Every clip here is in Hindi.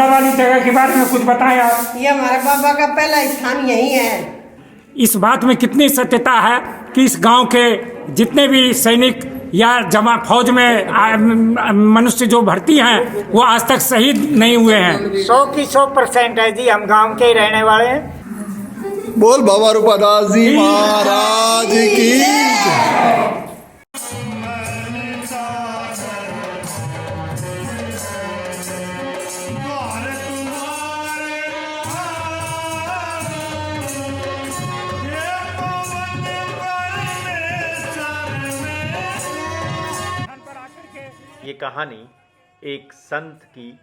वाली जगह के बारे में कुछ बताएं आप। ये हमारे बाबा का पहला स्थान यही है। इस बात में कितनी सत्यता है कि इस गांव के जितने भी सैनिक या जवान फौज में मनुष्य जो भर्ती हैं वो आज तक शहीद नहीं हुए हैं? 100 की 100% है जी। हम गांव के ही रहने वाले हैं। बोल बाबा रूपादास जी महाराज की। ये कहानी एक संत की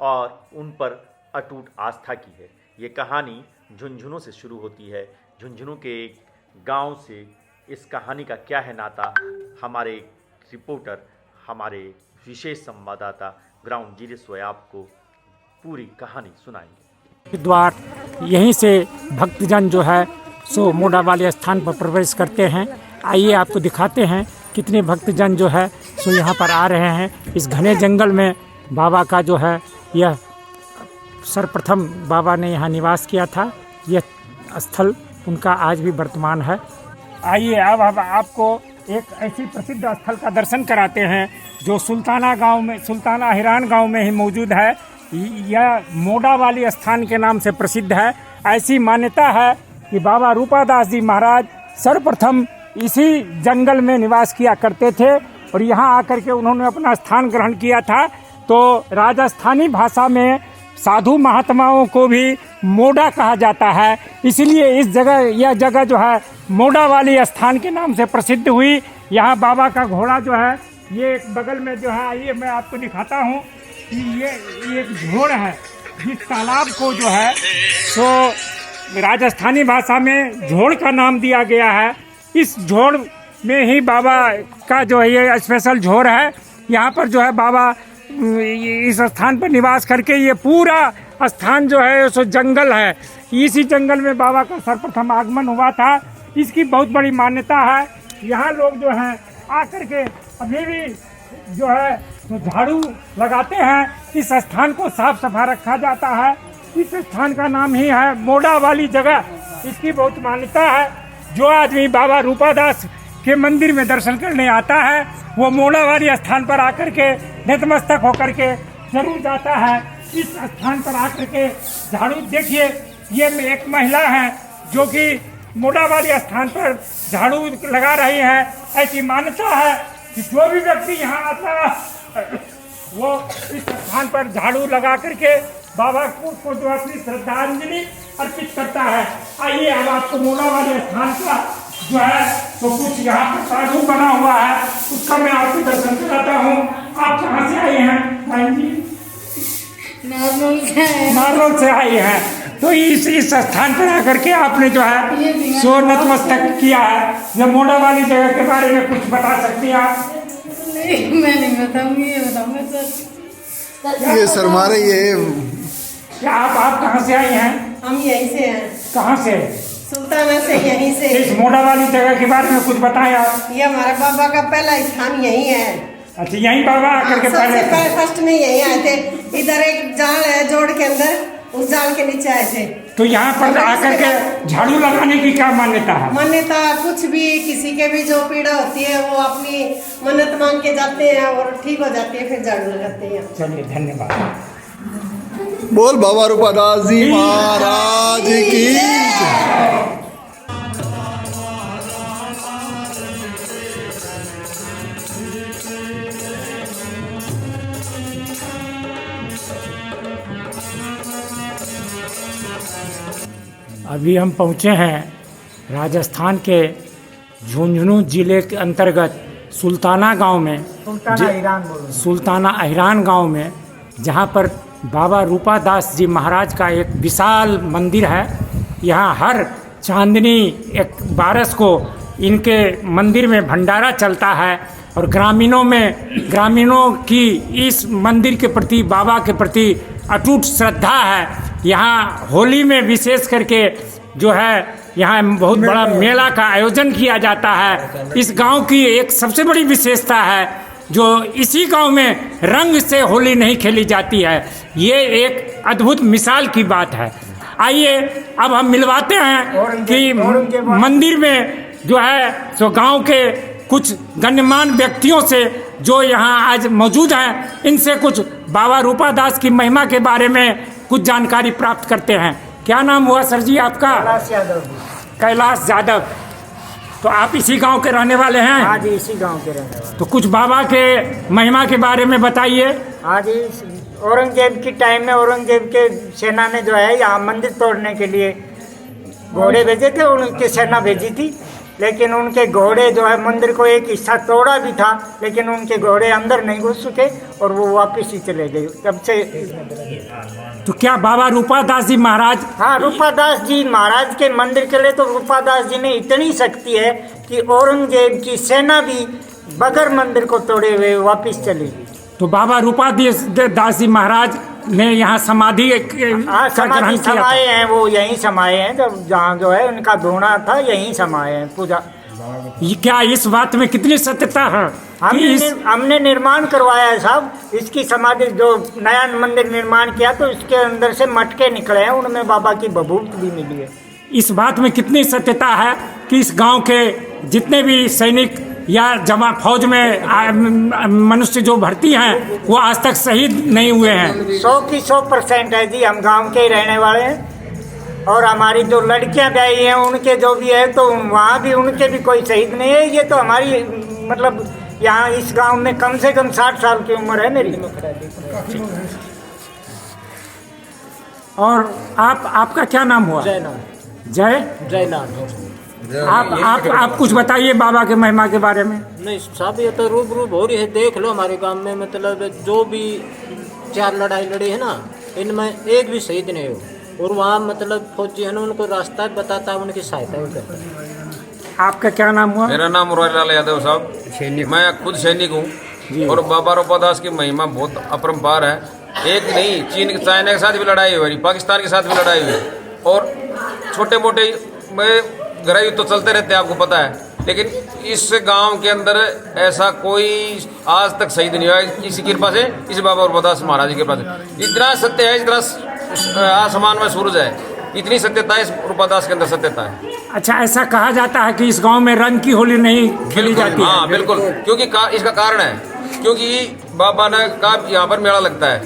और उन पर अटूट आस्था की है। ये कहानी झुंझुनू से शुरू होती है। झुंझुनू के एक गांव से इस कहानी का क्या है नाता, हमारे रिपोर्टर, हमारे विशेष संवाददाता ग्राउंड जीरो से आपको पूरी कहानी सुनाएंगे। द्वार यहीं से भक्तजन जो है सो मोड़ा वाले स्थान पर प्रवेश करते हैं। आइए आपको दिखाते हैं कितने भक्तजन जो है सो यहाँ पर आ रहे हैं। इस घने जंगल में बाबा का जो है यह सर्वप्रथम बाबा ने यहाँ निवास किया था। यह स्थल उनका आज भी वर्तमान है। आइए अब आपको एक ऐसी प्रसिद्ध स्थल का दर्शन कराते हैं जो सुल्ताना अहिरान गांव में ही मौजूद है। यह मोड़ा वाली स्थान के नाम से प्रसिद्ध है। ऐसी मान्यता है कि बाबा रूपादास जी महाराज सर्वप्रथम इसी जंगल में निवास किया करते थे और यहाँ आकर के उन्होंने अपना स्थान ग्रहण किया था। तो राजस्थानी भाषा में साधु महात्माओं को भी मोड़ा कहा जाता है, इसलिए यह जगह जो है मोड़ा वाली स्थान के नाम से प्रसिद्ध हुई। यहाँ बाबा का घोड़ा जो है ये एक बगल में जो है, आइए मैं आपको दिखाता हूँ कि ये एक झोड़ है जिस तालाब को जो है तो राजस्थानी भाषा में झोड़ का नाम दिया गया है। इस झोड़ में ही बाबा का जो है ये स्पेशल झोड़ है। यहाँ पर जो है बाबा इस स्थान पर निवास करके, ये पूरा स्थान जो है सो जंगल है। इसी जंगल में बाबा का सर्वप्रथम आगमन हुआ था। इसकी बहुत बड़ी मान्यता है। यहाँ लोग जो हैं आकर के अभी भी जो है तो झाड़ू लगाते हैं। इस स्थान को साफ सफा रखा जाता है। इस स्थान का नाम ही है मोड़ा वाली जगह। इसकी बहुत मान्यता है। जो आदमी बाबा रूपादास के मंदिर में दर्शन करने आता है वो मोड़ा वाली स्थान पर आकर के नतमस्तक होकर के जरूर जाता है। इस स्थान पर आकर के झाड़ू देखिए, ये एक महिला है जो कि मोड़ा वाली स्थान पर झाड़ू लगा रही है। ऐसी मान्यता है कि जो भी व्यक्ति यहाँ आता है वो इस स्थान पर झाड़ू लगा करके बाबा को जो अपनी श्रद्धांजलि अर्पित करता है। आइए अब आपको मोड़ा वाले स्थान का जो है तो कुछ यहाँ पर साधु बना हुआ है उसका मैं आपको दर्शन कराता हूँ। आप कहाँ से आई हैं बहन जी? नारनौल से आई हैं। तो इस स्थान पर आकर के आपने जो है सो नतमस्तक किया है। जब मोड़ा वाली जगह के बारे में कुछ बता सकती हैं आप? नहीं, मैं नहीं बताऊंगी, ये बताऊंगा सर। ये शर्मा रही है। क्या आप कहाँ से आई हैं? हम यहीं से हैं। कहाँ से? सुल्ताना से, यहीं से। इस मोड़ा वाली जगह के बारे में कुछ बताएं आप। ये हमारे बाबा का पहला स्थान यही है। अच्छा, यहीं बाबा आकर के सबसे पहले फर्स्ट में यहीं आए थे। इधर एक जाल है जोड़ के अंदर, उस जाल के नीचे आए थे। तो यहाँ पर आकर के झाड़ू लगाने की क्या मान्यता है? मान्यता कुछ भी, किसी के भी जो पीड़ा होती है वो अपनी मन्नत मांग के जाते हैं और ठीक हो जाती है, फिर झाड़ू लगाते हैं। चलिए, धन्यवाद। बोल बाबा रूपादास जी महाराज की। अभी हम पहुँचे हैं राजस्थान के झुंझुनू जिले के अंतर्गत सुल्ताना गांव में, सुल्ताना अहिरान गांव में, जहां पर बाबा रूपादास जी महाराज का एक विशाल मंदिर है। यहाँ हर चांदनी 12 को इनके मंदिर में भंडारा चलता है और ग्रामीणों की इस मंदिर के प्रति, बाबा के प्रति अटूट श्रद्धा है। यहाँ होली में विशेष करके जो है यहाँ बहुत बड़ा मेला का आयोजन किया जाता है। इस गांव की एक सबसे बड़ी विशेषता है जो इसी गांव में रंग से होली नहीं खेली जाती है, ये एक अद्भुत मिसाल की बात है। आइए अब हम मिलवाते हैं कि मंदिर में जो है सो गांव के कुछ गण्यमान व्यक्तियों से जो यहाँ आज मौजूद हैं, इनसे कुछ बाबा रूपादास की महिमा के बारे में कुछ जानकारी प्राप्त करते हैं। क्या नाम हुआ सर जी आपका? कैलाश यादव। तो आप इसी गांव के रहने वाले हैं? हाँ जी, इसी गांव के रहने वाले। तो कुछ बाबा के महिमा के बारे में बताइए। हाँ जी, औरंगजेब की टाइम में औरंगजेब के सेना ने जो है यहाँ मंदिर तोड़ने के लिए घोड़े भेजे थे, उनकी सेना भेजी थी, लेकिन उनके घोड़े जो है मंदिर को एक हिस्सा तोड़ा भी था, लेकिन उनके घोड़े अंदर नहीं घुस सके और वो वापस ही चले गए। तब से तो क्या बाबा रूपादास जी महाराज? हाँ, रूपादास जी महाराज के मंदिर के लिए तो रूपादास जी ने इतनी शक्ति है कि औरंगजेब की सेना भी बगैर मंदिर को तोड़े हुए वापस चली गई। तो बाबा रूपादास जी महाराज ने यहाँ समाधि समाधि समाये हैं, वो यहीं समाये हैं, जब जहाँ जो है उनका धोना था यहीं समाये हैं पूजा। क्या इस बात में कितनी सत्यता है? हमने निर्माण करवाया है साहब, इसकी समाधि जो नया मंदिर निर्माण किया तो इसके अंदर से मटके निकले हैं, उनमें बाबा की बभूत भी मिली है। इस बात में कितनी सत्यता है कि इस गांव के जितने भी सैनिक या जमा फौज में मनुष्य जो भर्ती हैं वो आज तक शहीद नहीं हुए हैं? 100 की 100% है जी। हम गांव के ही रहने वाले हैं और हमारी जो लड़कियां ब्याही हैं उनके जो भी है तो वहाँ भी उनके भी कोई शहीद नहीं है। ये तो हमारी मतलब यहाँ इस गांव में कम से कम 60 साल की उम्र है मेरी। और आपका क्या नाम हुआ? जयलाल। आप कुछ बताइए बाबा के महिमा के बारे में। नहीं साहब, ये तो रूबरू हो रही है, देख लो हमारे गांव में मतलब जो भी 4 लड़ाई लड़ी है ना, इनमें एक भी शहीद नहीं हो। और वहाँ मतलब फौजी है ना, उनको रास्ता बताता है, उनकी सहायता भी करता है। आपका क्या नाम हुआ? मेरा नाम मुरारीलाल यादव साहब, मैं खुद सैनिक हूँ और बाबा रूपादास की महिमा बहुत अपरंपार है। एक नहीं, चीन चाइना के साथ भी लड़ाई हुई, पाकिस्तान के साथ भी लड़ाई हुई और छोटे मोटे ग्रह युद्ध तो चलते रहते हैं, आपको पता है। लेकिन इस गांव के अंदर ऐसा कोई आज तक शहीद नहीं हुआ, इसी कृपा से, इस बाबा रूपादास महाराज की कृपा से। इतना सत्य है, इतना आसमान में सूरज है, इतनी सत्यता है इस रूपादास के अंदर, सत्यता है। अच्छा, ऐसा कहा जाता है कि इस गांव में रंग की होली नहीं खेली जाती? हाँ बिल्कुल, क्योंकि इसका कारण है क्योंकि बाबा ने का यहाँ पर मेला लगता है,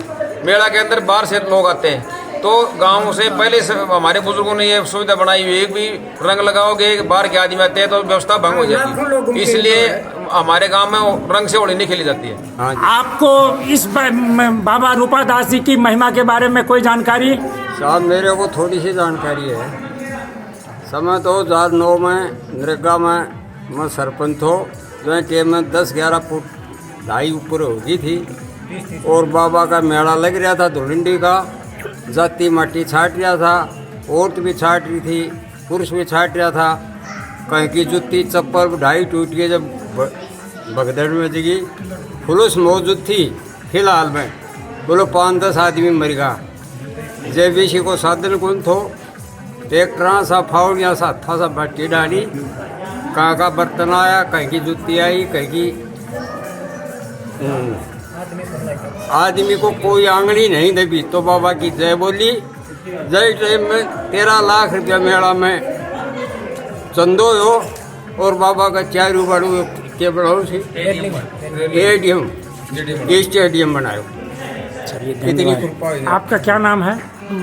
मेला के अंदर बाहर से लोग आते हैं, तो गांव से पहले से हमारे बुजुर्गों ने ये सुविधा बनाई हुई है, एक भी रंग लगाओगे बाहर के आदमी आते हैं तो व्यवस्था भंग हो जाती है, इसलिए हमारे गांव में रंग से होली नहीं खेली जाती है। आपको इस बाबा रूपादास जी की महिमा के बारे में कोई जानकारी? साहब मेरे को थोड़ी सी जानकारी है। समय तो 2009 में नरेगा में मैं सरपंच हो, जो है कि मैं 10-11 फुट ढाई ऊपर होगी थी और बाबा का मेला लग रहा था धुलिंडी का। जाति माटी छाट रहा था, औरत भी छाट रही थी, पुरुष भी छाट रहा था। कहीं की जूती चप्पल ढाई टूट के जब भगदड़ में जगी, पुलिस मौजूद थी फिलहाल में, बोलो 5-10 आदमी मर गया। जब इसी को साधन कौन थो, ट्रैक्टर सा फावड़िया सा था सा भट्टी डाली, कहाँ का बर्तन आया, कहीं की जूती आई, कहीं की आदमी को कोई आंगली नहीं दबी। तो बाबा की जय बोली। जय टाइम में 13 लाख रुपया मेला में चंदो हो और बाबा का 4 बड़ू के बढ़ो सी स्टेडियम बनायो। इतनी आपका क्या नाम है?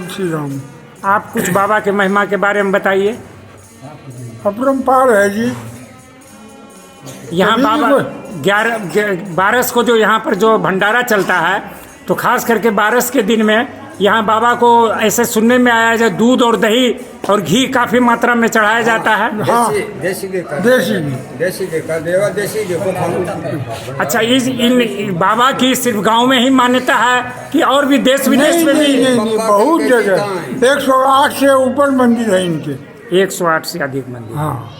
श्री राम। आप कुछ बाबा के महिमा के बारे में बताइए। अपरंपार है जी। यहाँ बाबा 12 को जो यहाँ पर जो भंडारा चलता है, तो खास करके 12 के दिन में यहाँ बाबा को ऐसे सुनने में आया है दूध और दही और घी काफी मात्रा में चढ़ाया जाता है। हाँ, देसी अच्छा, इन बाबा की सिर्फ गांव में ही मान्यता है कि और भी देश विदेश में भी? नहीं, बहुत जगह 108 से ऊपर मंदिर है इनके। 108 से अधिक मंदिर। हाँ,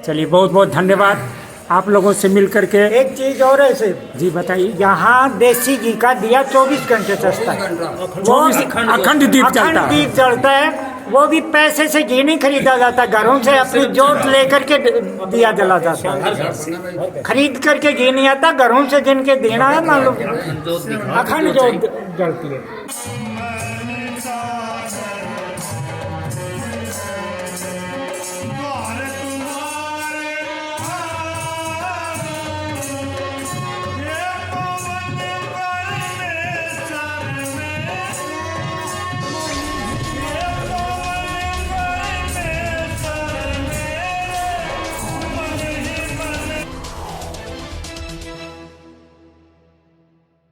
चलिए, बहुत बहुत धन्यवाद आप लोगों से मिल करके। एक चीज और है सिर्फ जी बताइए। यहाँ देसी घी का दिया 24 घंटे चलता है, 24 अखंड दीप जलता है। दीप जलता है। वो भी पैसे से घी नहीं खरीदा जाता, घरों से अपनी जोत लेकर के दिया जला जाता है। खरीद करके घी नहीं आता, घरों से जिनके देना है मालूम अखंड जोत जलती है।